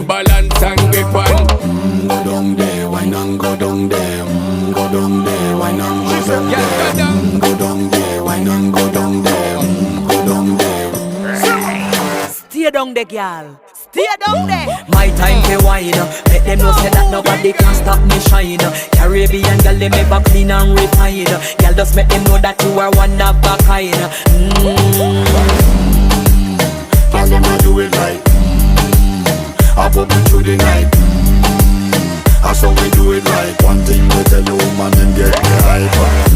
balance and grip on. Go down there, why not go down there? Go down there, why not go down there? Go down there, why not go down there? Go down there. Stay down there, girl. Stay down there. My time to wine. Let them know say that nobody can stop me shine. Caribbean girl, they make back clean and refine. Girl, just make them know that you are one of a kind. Girl, them a do it right. I put me through the night. That's how we do it right. One thing we tell you, man, them get me hyper.